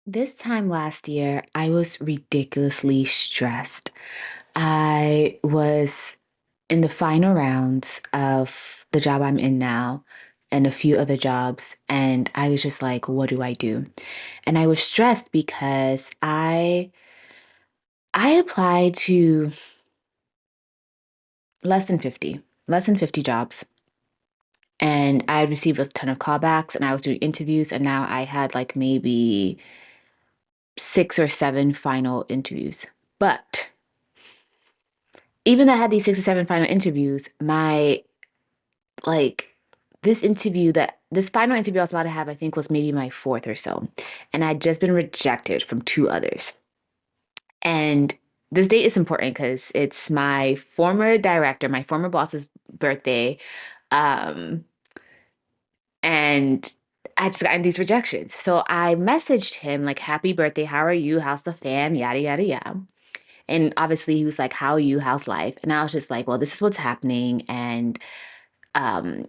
This time last year, I was ridiculously stressed. I was in the final rounds of the job I'm in now and a few other jobs, and I was just like, what do I do? And I was stressed because I applied to less than 50, less than 50 jobs. And I received a ton of callbacks and I was doing interviews, and now I had like maybe 6 or 7 final interviews. But even though I had these 6 or 7 final interviews, my like this final interview I was about to have, I think was maybe my fourth or so. And I'd just been rejected from 2 others. And this date is important because it's my former director, my former boss's birthday. Um, and I just gotten these rejections. So I messaged him like, happy birthday, how are you? How's the fam? Yada, yada, yada. And obviously he was like, how are you? How's life? And I was just like, well, this is what's happening. And um,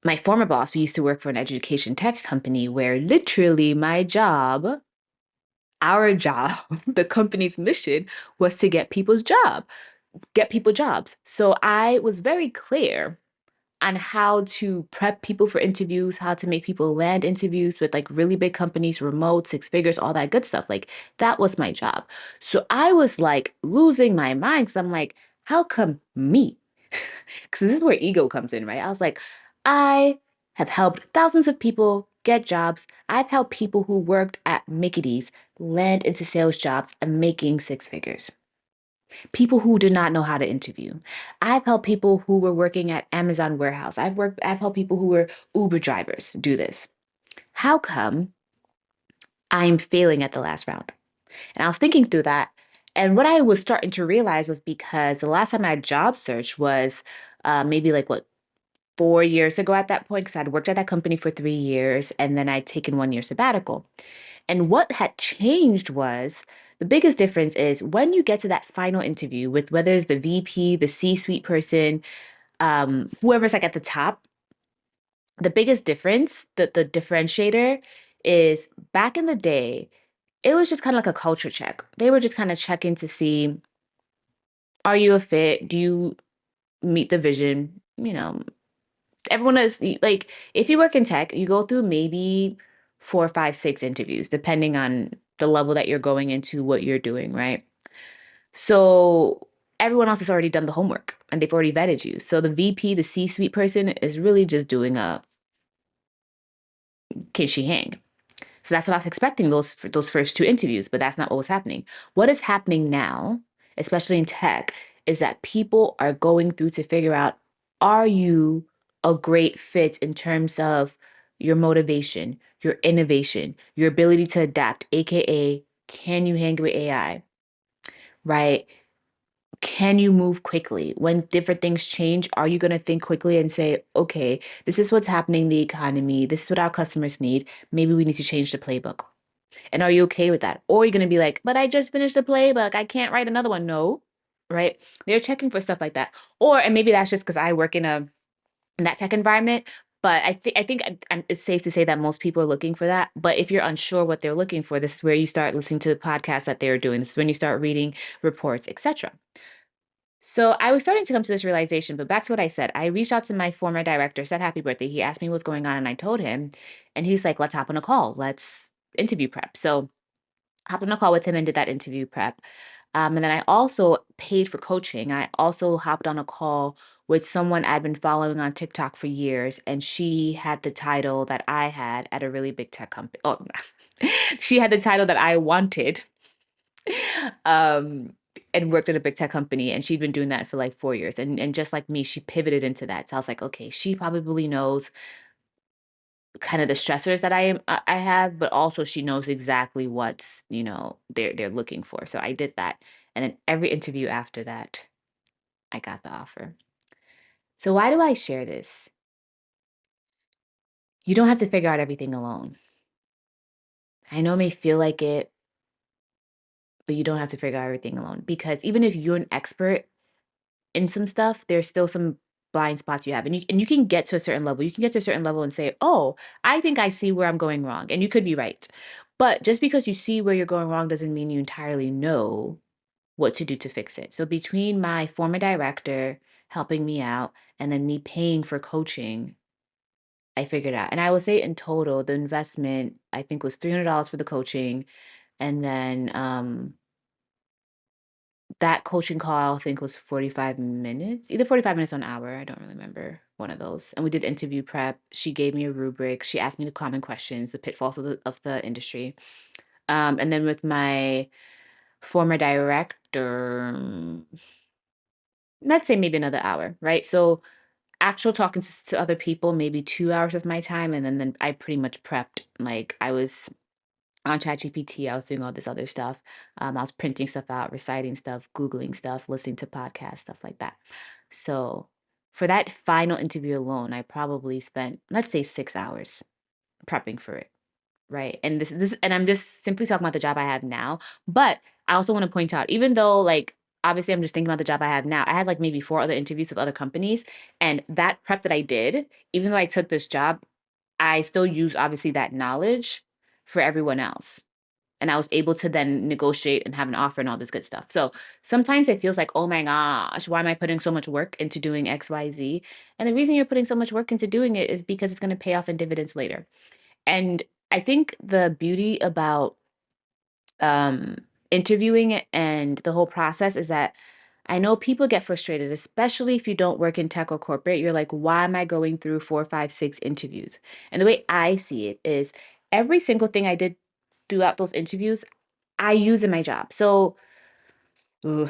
my former boss, we used to work for an education tech company where literally my job, our job, the company's mission was to get people jobs. So I was very clear on how to prep people for interviews, how to make people land interviews with like really big companies, remote, 6 figures, all that good stuff. Like that was my job. So I was like losing my mind because I'm like, how come me? Because this is where ego comes in, right? I was like, I have helped thousands of people get jobs. I've helped people who worked at Mickey's land into sales jobs and making 6 figures. People who did not know how to interview. I've helped people who were working at Amazon warehouse. I've helped people who were Uber drivers do this. How come I'm failing at the last round? And I was thinking through that. And what I was starting to realize was because the last time I job searched was maybe like what 4 years ago at that point, because I'd worked at that company for 3 years and then I'd taken 1 year sabbatical. And what had changed was the biggest difference is when you get to that final interview with whether it's the VP, the C-suite person, whoever's like at the top, the biggest difference, the differentiator is back in the day, it was just kind of like a culture check. They were just kind of checking to see, are you a fit? Do you meet the vision? Everyone is like, if you work in tech, you go through maybe 4, 5, 6 interviews, depending on the level that you're going into, what you're doing, right? So everyone else has already done the homework and they've already vetted you. So the VP, the C-suite person, is really just doing a can she hang? So that's what I was expecting those first 2 interviews, but that's not what was happening. What is happening now, especially in tech, is that people are going through to figure out, are you a great fit in terms of your motivation, your innovation, your ability to adapt, aka can you hang with AI, right? Can you move quickly? When different things change, are you going to think quickly and say, okay, this is what's happening in the economy. This is what our customers need. Maybe we need to change the playbook. And are you okay with that? Or are you going to be like, but I just finished the playbook. I can't write another one. No, right? They're checking for stuff like that. And maybe that's just because I work in that tech environment. But I think it's safe to say that most people are looking for that. But if you're unsure what they're looking for, this is where you start listening to the podcasts that they're doing. This is when you start reading reports, etc. So I was starting to come to this realization, but back to what I said, I reached out to my former director, said happy birthday. He asked me what's going on, and I told him, and he's like, let's hop on a call. Let's interview prep. So hopped on a call with him and did that interview prep. And then I also paid for coaching. I also hopped on a call with someone I'd been following on TikTok for years, and she had the title that I had at a really big tech company. Oh, she had the title that I wanted, um, and worked at a big tech company, and she'd been doing that for like 4 years. And just like me, she pivoted into that. So I was like, okay, she probably knows kind of the stressors that I have, but also she knows exactly what's, they're looking for. So I did that. And then every interview after that, I got the offer. So why do I share this? You don't have to figure out everything alone. I know it may feel like it, but you don't have to figure out everything alone because even if you're an expert in some stuff, there's still some blind spots you have. And you can get to a certain level. You can get to a certain level and say, "Oh, I think I see where I'm going wrong." And you could be right. But just because you see where you're going wrong doesn't mean you entirely know what to do to fix it. So between my former director helping me out and then me paying for coaching, I figured out. And I would say in total, the investment I think was $300 for the coaching, and then that coaching call I think was 45 minutes, either 45 minutes or an hour. I don't really remember one of those. And we did interview prep. She gave me a rubric. She asked me the common questions, the pitfalls of the industry. And then with my former director, let's say maybe another hour, right? So actual talking to other people, maybe 2 hours of my time, and then I pretty much prepped. Like I was on ChatGPT, I was doing all this other stuff. I was printing stuff out, reciting stuff, Googling stuff, listening to podcasts, stuff like that. So for that final interview alone, I probably spent, let's say, 6 hours prepping for it. Right. And and I'm just simply talking about the job I have now. But I also want to point out, even though like obviously I'm just thinking about the job I have now, I had like maybe four other interviews with other companies. And that prep that I did, even though I took this job, I still use obviously that knowledge for everyone else. And I was able to then negotiate and have an offer and all this good stuff. So sometimes it feels like, oh my gosh, why am I putting so much work into doing XYZ? And the reason you're putting so much work into doing it is because it's going to pay off in dividends later. And I think the beauty about um, interviewing and the whole process is that I know people get frustrated, especially if you don't work in tech or corporate. You're like, why am I going through four, five, six interviews? And the way I see it is every single thing I did throughout those interviews, I use in my job. So ugh,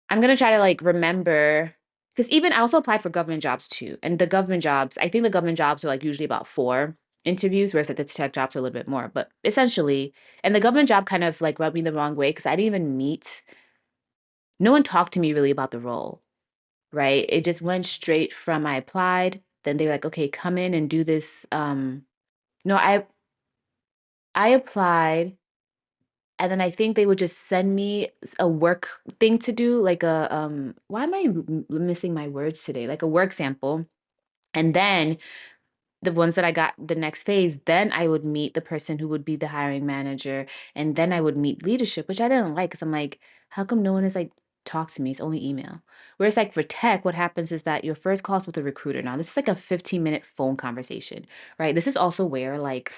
I'm gonna try to like remember because even I also applied for government jobs too. And the government jobs, I think the government jobs are like usually about four interviews, whereas like the tech jobs are a little bit more. But essentially, and the government job kind of like rubbed me the wrong way because I didn't even meet, no one talked to me really about the role, right? It just went straight from I applied, then they were like, okay, come in and do this. No, I applied and then I think they would just send me a work thing to do, like a why am I missing my words today? Like a work sample. And then the ones that I got the next phase, then I would meet the person who would be the hiring manager, and then I would meet leadership, which I didn't like because I'm like, how come no one has like talked to me? It's only email. Whereas like for tech, what happens is that your first call is with a recruiter. Now this is like a 15-minute phone conversation, right? This is also where like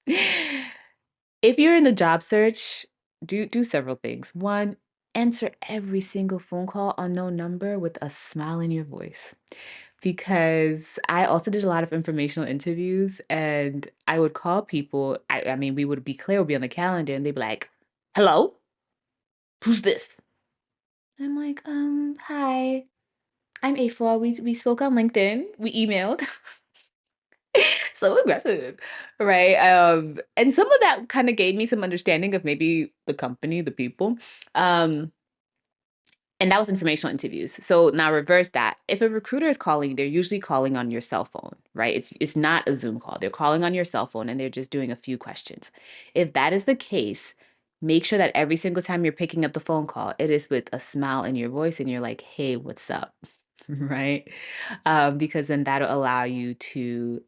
if you're in the job search, do several things. One, answer every single phone call, unknown number, with a smile in your voice. Because I also did a lot of informational interviews and I would call people. I mean, we would be clear, would be on the calendar, and they'd be like, hello, who's this? I'm like, hi, I'm A4. We spoke on LinkedIn. We emailed. So aggressive, right? And some of that kind of gave me some understanding of maybe the company, the people. Um, and that was informational interviews. So now reverse that. If a recruiter is calling, they're usually calling on your cell phone, right? It's not a Zoom call. They're calling on your cell phone and they're just doing a few questions. If that is the case, make sure that every single time you're picking up the phone call, it is with a smile in your voice and you're like, hey, what's up? Right? Because then that'll allow you to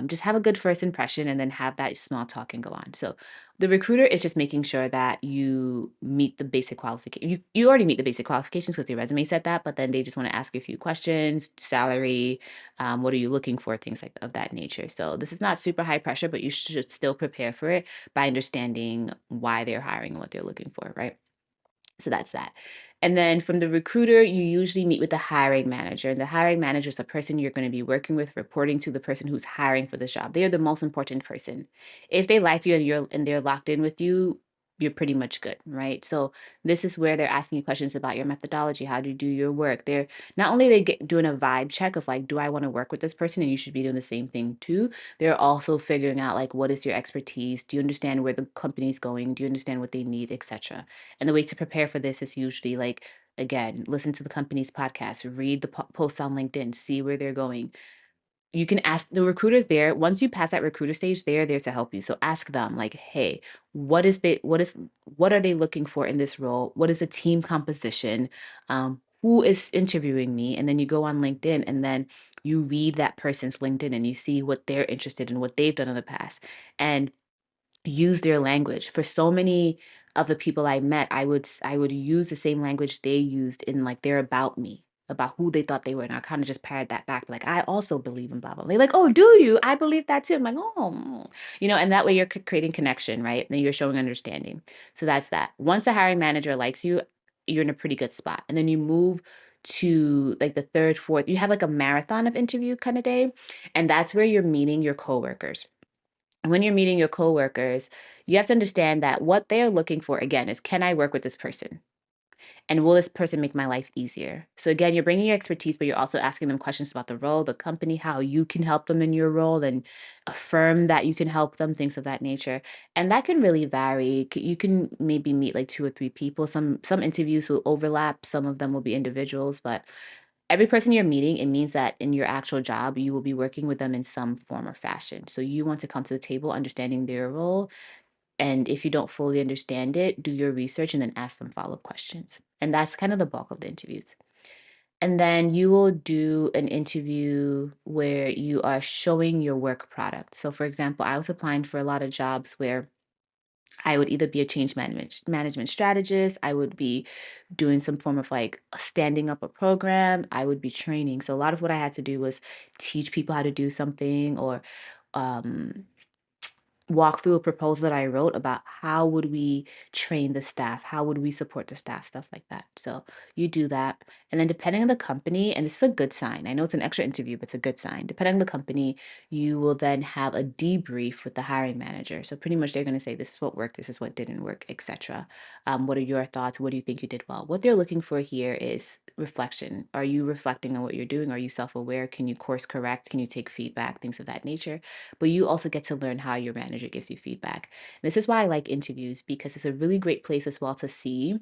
just have a good first impression and then have that small talk and go on. So the recruiter is just making sure that you meet the basic qualification. You already meet the basic qualifications because your resume said that, but then they just want to ask you a few questions, salary, what are you looking for, things like of that nature. So this is not super high pressure, but you should still prepare for it by understanding why they're hiring and what they're looking for, right? So that's that. And then from the recruiter, you usually meet with the hiring manager. And the hiring manager is the person you're going to be working with, reporting to the person who's hiring for this job. They are the most important person. If they like you and they're locked in with you, you're pretty much good, right? So this is where they're asking you questions about your methodology. How do you do your work? They're not only doing a vibe check of like, do I want to work with this person? And you should be doing the same thing too. They're also figuring out like, what is your expertise? Do you understand where the company's going? Do you understand what they need, etc.? And the way to prepare for this is usually like, again, listen to the company's podcast, read the posts on LinkedIn, see where they're going. You can ask the recruiters there. Once you pass that recruiter stage, they're there to help you. So ask them like, hey, what are they looking for in this role? What is the team composition? Who is interviewing me? And then you go on LinkedIn and then you read that person's LinkedIn and you see what they're interested in, what they've done in the past. And use their language. For so many of the people I met, I would use the same language they used in like their about me, about who they thought they were. And I kind of just parrot that back, like, I also believe in blah blah. They're like, oh, do you? I believe that too. I'm like, oh, and that way you're creating connection, right? And you're showing understanding. So that's that. Once the hiring manager likes you, you're in a pretty good spot. And then you move to like the third, fourth, you have like a marathon of interview kind of day. And that's where you're meeting your coworkers. When you're meeting your coworkers, you have to understand that what they're looking for again is, can I work with this person? And will this person make my life easier? So again, you're bringing your expertise, but you're also asking them questions about the role, the company, how you can help them in your role, and affirm that you can help them, things of that nature. And that can really vary. You can maybe meet like two or three people. Some interviews will overlap, some of them will be individuals, but every person you're meeting, it means that in your actual job, you will be working with them in some form or fashion. So you want to come to the table understanding their role. And if you don't fully understand it, do your research and then ask them follow up questions. And that's kind of the bulk of the interviews. And then you will do an interview where you are showing your work product. So, for example, I was applying for a lot of jobs where I would either be a change management strategist, I would be doing some form of like standing up a program, I would be training. So a lot of what I had to do was teach people how to do something, or um walk through a proposal that I wrote about how would we train the staff, how would we support the staff, stuff like that. So you do that. And then depending on the company, and this is a good sign. I know it's an extra interview, but it's a good sign. Depending on the company, you will then have a debrief with the hiring manager. So pretty much they're going to say, this is what worked, this is what didn't work, etc. What are your thoughts? What do you think you did well? What they're looking for here is reflection. Are you reflecting on what you're doing? Are you self-aware? Can you course correct? Can you take feedback? Things of that nature. But you also get to learn how your manager gives you feedback. This is why I like interviews, because it's a really great place as well to see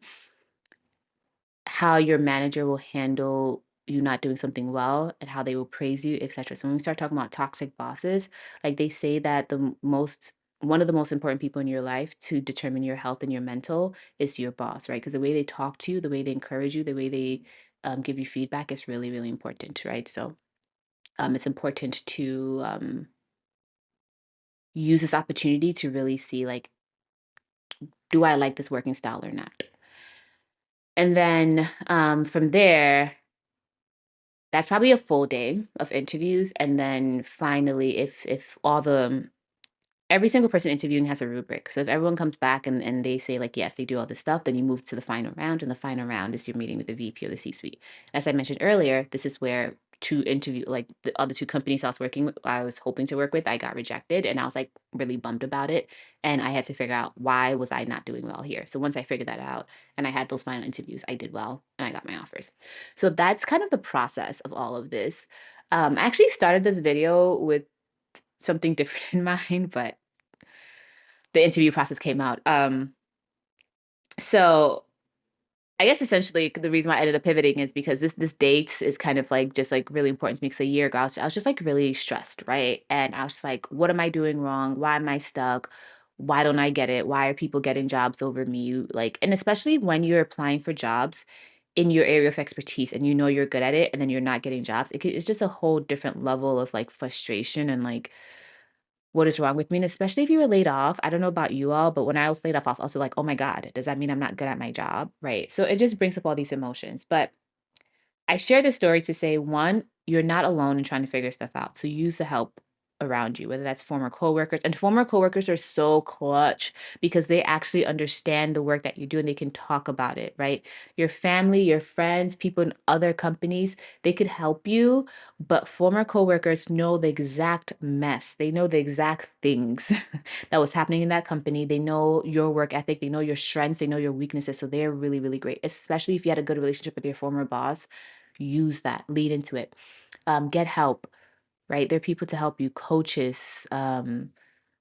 how your manager will handle you not doing something well and how they will praise you, etc. So when we start talking about toxic bosses, like they say that one of the most important people in your life to determine your health and your mental is your boss, right? Because the way they talk to you, the way they encourage you, the way they give you feedback is really, really important, right? So it's important to use this opportunity to really see, like, do I like this working style or not? And then from there, that's probably a full day of interviews. And then finally, if all the every single person interviewing has a rubric. So if everyone comes back and they say like, yes, they do all this stuff, then you move to the final round. And the final round is your meeting with the VP or the C-suite. As I mentioned earlier, this is where like the other two companies I was hoping to work with, I got rejected. And I was like really bummed about it. And I had to figure out, why was I not doing well here? So once I figured that out and I had those final interviews, I did well and I got my offers. So that's kind of the process of all of this. I actually started this video with something different in mind, but the interview process came out. So I guess essentially the reason why I ended up pivoting is because this date is kind of like just like really important to me. Because a year ago I was just like really stressed, right? And I was just like, what am I doing wrong? Why am I stuck? Why don't I get it? Why are people getting jobs over me? Like, and especially when you're applying for jobs in your area of expertise and you know you're good at it, and then you're not getting jobs, it's just a whole different level of like frustration and like, what is wrong with me? And especially if you were laid off, I don't know about you all, but when I was laid off, I was also like, oh my God, does that mean I'm not good at my job? Right. So it just brings up all these emotions. But I share this story to say, one, you're not alone in trying to figure stuff out. So use the help around you, whether that's former coworkers. And former coworkers are so clutch because they actually understand the work that you do and they can talk about it, right? Your family, your friends, people in other companies, they could help you, but former coworkers know the exact mess. They know the exact things that was happening in that company. They know your work ethic, they know your strengths, they know your weaknesses. So they're really, really great, especially if you had a good relationship with your former boss. Use that, lead into it. Get help, right? There are people to help you, coaches. And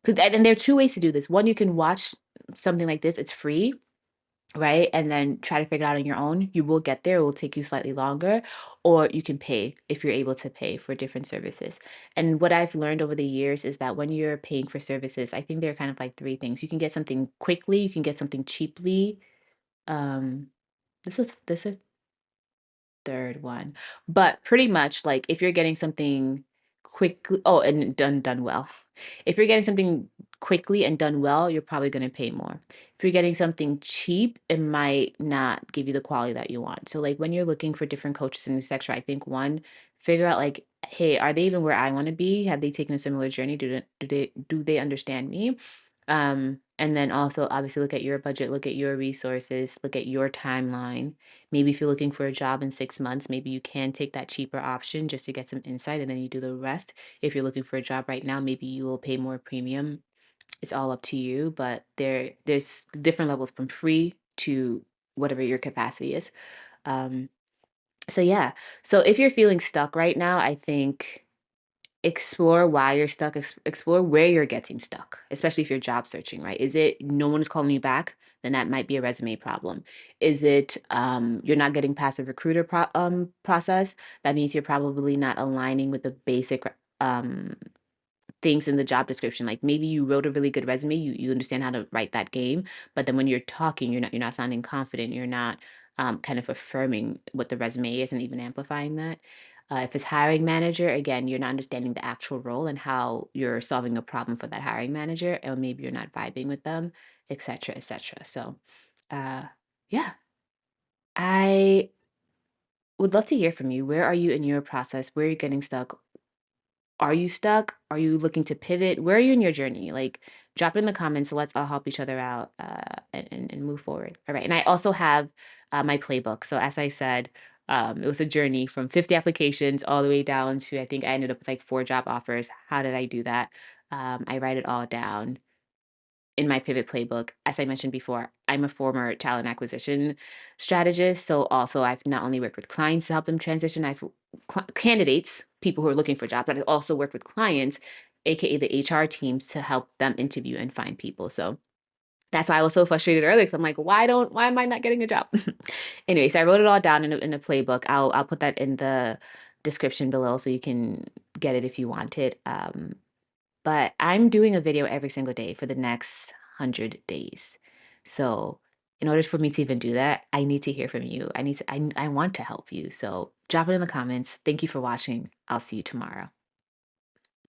there are two ways to do this. One, you can watch something like this, it's free, right? And then try to figure it out on your own. You will get there, it will take you slightly longer. Or you can pay if you're able to pay for different services. And what I've learned over the years is that when you're paying for services, I think there are kind of like three things. You can get something quickly, you can get something cheaply. Um, this is third one. But pretty much like if you're getting something quickly, oh, and done well. If you're getting something quickly and done well, you're probably going to pay more. If you're getting something cheap, it might not give you the quality that you want. So like when you're looking for different coaches in the sector, I think one, figure out like, hey, are they even where I want to be? Have they taken a similar journey? Do they understand me? And then also obviously look at your budget, look at your resources, look at your timeline. Maybe if you're looking for a job in 6 months, maybe you can take that cheaper option just to get some insight and then you do the rest. If you're looking for a job right now, maybe you will pay more premium. It's all up to you, but there's different levels from free to whatever your capacity is. Um, so yeah. So if you're feeling stuck right now, I think explore why you're stuck, explore where you're getting stuck, especially if you're job searching, right? Is it no one's calling you back? Then that might be a resume problem. Is it you're not getting past the recruiter process? That means you're probably not aligning with the basic um, things in the job description. Like maybe you wrote a really good resume, you understand how to write that game, but then when you're talking, you're not sounding confident. You're not kind of affirming what the resume is and even amplifying that. If it's hiring manager, again, you're not understanding the actual role and how you're solving a problem for that hiring manager, or maybe you're not vibing with them, etc., etc. So, uh, yeah, I would love to hear from you. Where are you in your process? Where are you getting stuck? Are you stuck? Are you looking to pivot? Where are you in your journey? Like, drop it in the comments. Let's all help each other out and move forward. All right. And I also have my playbook. So, as I said, it was a journey from 50 applications all the way down to I think I ended up with like 4 job offers. How did I do that? I write it all down in my pivot playbook. As I mentioned before, I'm a former talent acquisition strategist. So also I've not only worked with clients to help them transition, I've candidates, people who are looking for jobs, but I also work with clients, aka the HR teams, to help them interview and find people. So that's why I was so frustrated earlier because I'm like, why am I not getting a job? Anyway, so I wrote it all down in a playbook. I'll put that in the description below so you can get it if you want it. But I'm doing a video every single day for the next 100 days. So, in order for me to even do that, I need to hear from you. I want to help you. So, drop it in the comments. Thank you for watching. I'll see you tomorrow.